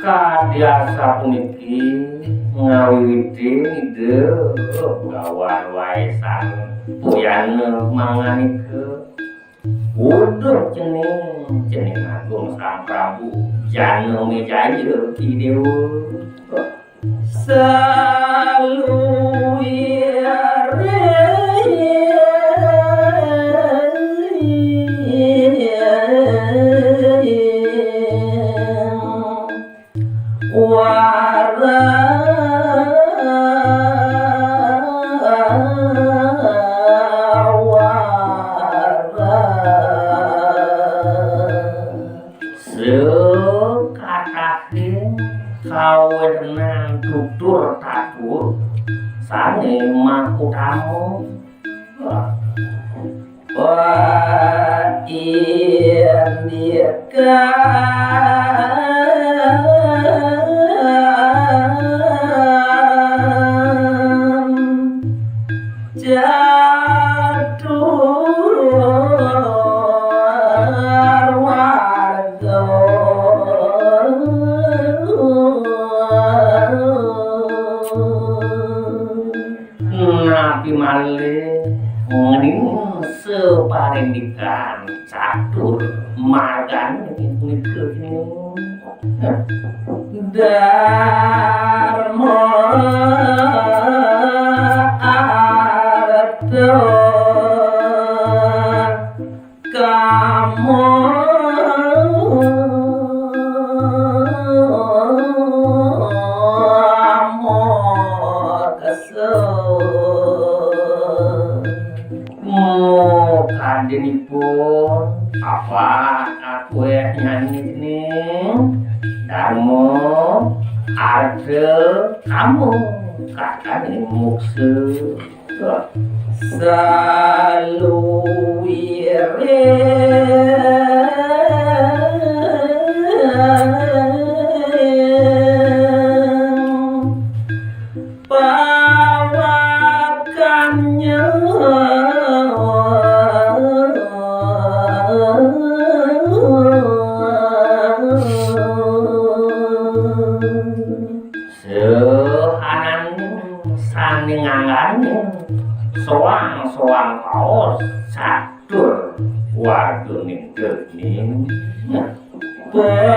Kadiasa puniki ngawiwiti ide gawan waisan puyan manganike uduh cening agung sang prabu jana mejaya kidewa kawenan tutur tatur sane makutamu napi malih ngening separendikan catur margane punika Dharma arta kamo kanjenipun apa aku nyanyi ini Darmo arca kamu kakak mukse saluwire pawakannya soang kaos catur waduning gening penyuwada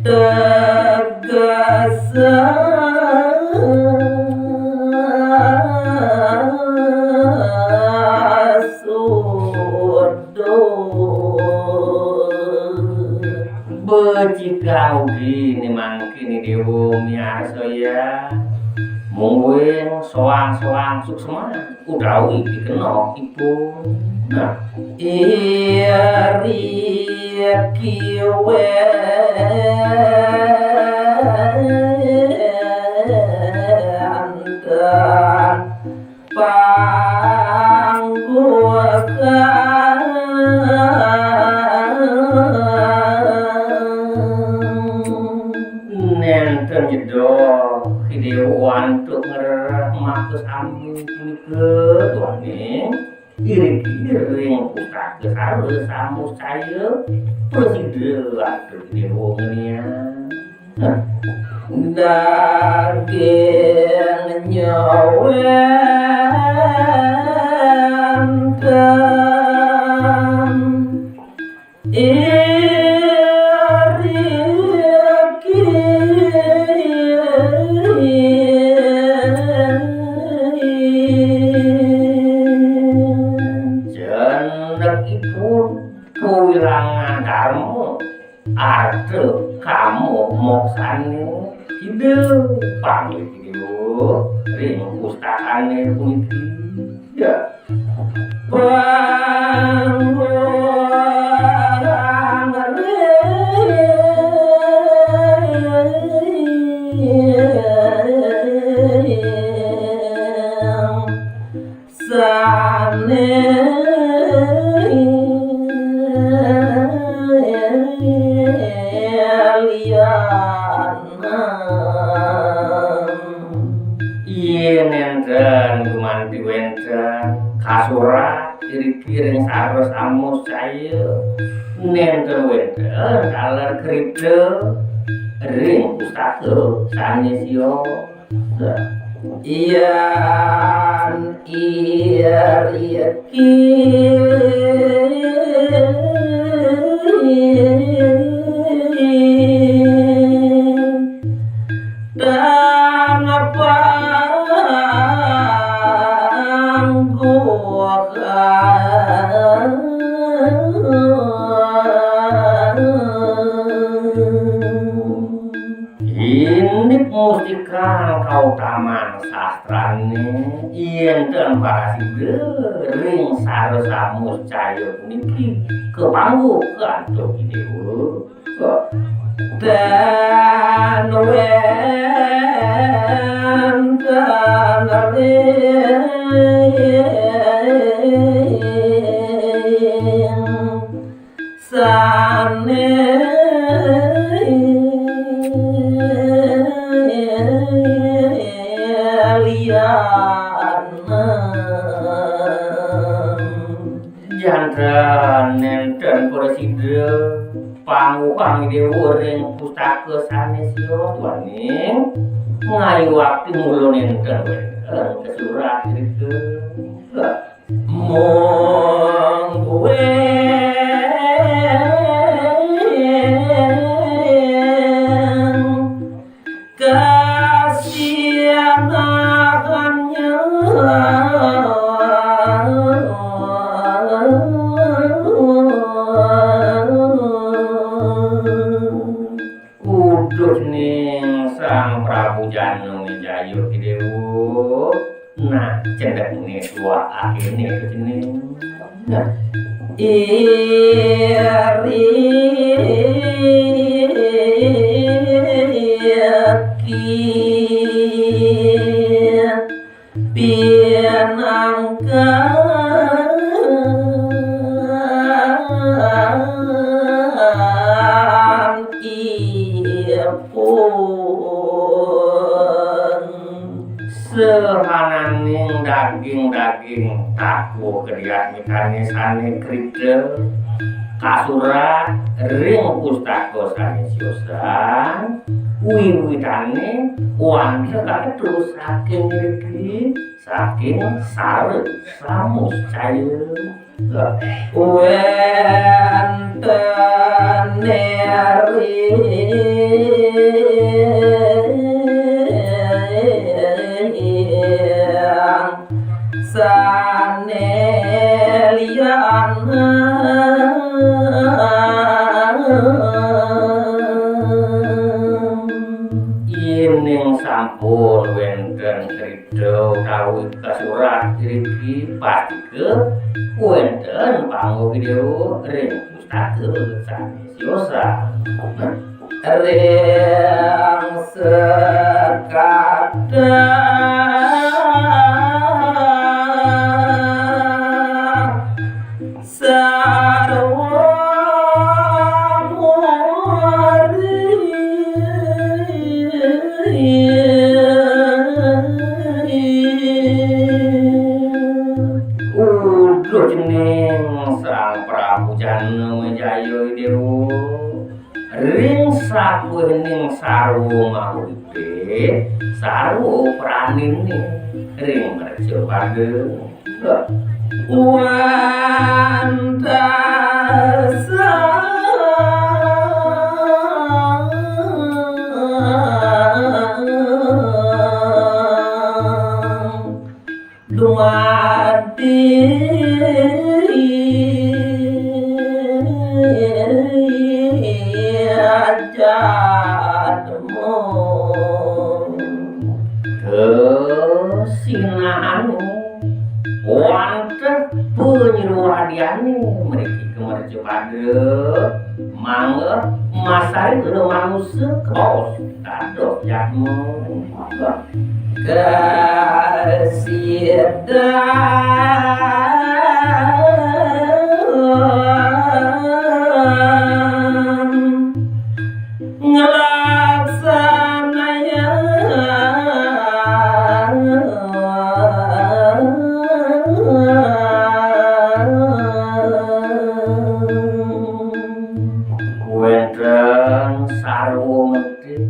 tegasa becikau gini mangkini dewa miasa ya mungkin soang-soang suksema udawi dikenok ibu nah iri kiwe antan pangguakan nenten jedok hidewan tuk ngerah makus amin ke tuane iring-iring putak kesal samus saya presiden atuh dewa ngenia daging nyawen dan kewilangan darmo arte kamu moksane hidup pamit iki ring pustakane puniki ya yen enten gumanti wenten kasurat kiri-kiri saros amus saya nenten wenten kaler kripto ring pustaka sanesio iyan dan apa ini mustika kau taman sastrane yen ten paraside ring saresamus caya niki kepanggu kantuk dewa dan jantan nenten preside pangupang dewa ring pustaka sanesio tuaning ngayu waktu mulu nenten kesurat itu mong udus ning sang Prabu Janung Jayo Kidewo nah cendek nih dua akhirnya ke sini nah sehananing daging-daging taku kediak mikane sane kripto kasurat ring pustaka sanesiosan wiwitane wanda kaketu saking mriki saking sare samus caya wenten sanelian ining sampun wenten kripto kawit kasurat iki pasti wenten panggo video ring pustaka sanesiosa ring sekadang sang Prabu Janung Jayo Dewa ring sakuning sarwo mauripe sarwo pranine ring merjo pageng wantasa duati kesinaan wonten penyuruhadiane mriki kemerjo padhet mangga masari kudu manusia kaos dados yakmu kasiedan ngelaksanaya wenten sarwa medhit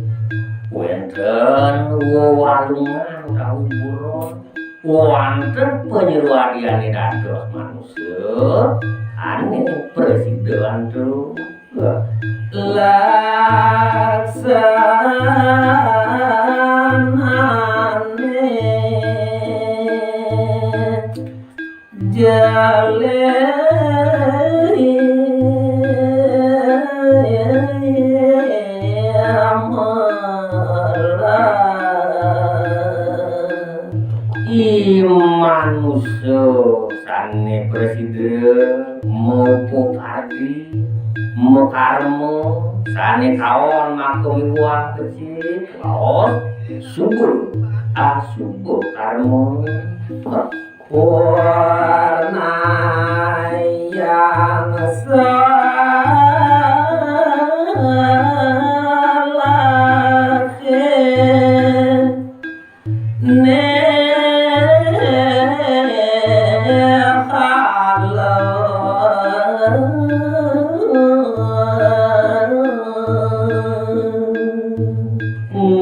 wenten wewalungan kawit buron wonten penyuruhadiane dados manusia ane presiden tuh laksanane jale manusia sane presiden mau padi mau karmo sane kawan makom wah kecil kawan subur subur karmo warna yang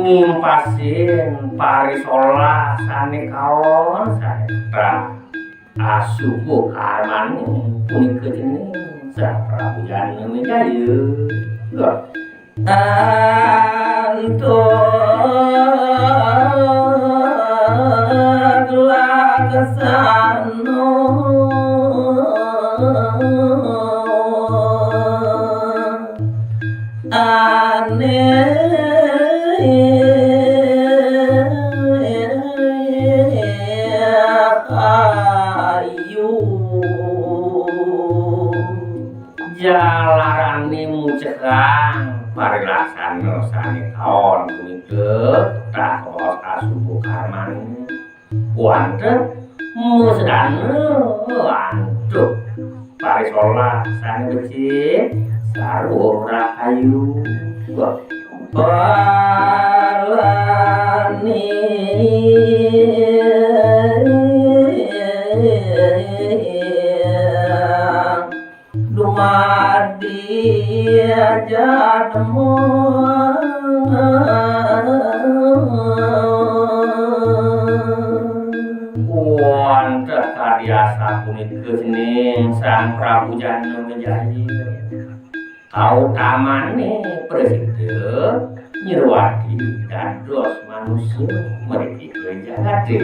ngimpasin parisola sane kaon sane asubuh karman punika jeneng Sang Prabu Janmejayu lakasano jalarane mucekang parilaksana sane kaon punika takos kasubuh karman wonten musdane antuk parisola sane becik sarwa rahayu balani dumadi jadmu wonten kadiasa punika jeneng Sang Prabu Janmejayu kautamane presiden nyruwadi dados manusia mriki jagate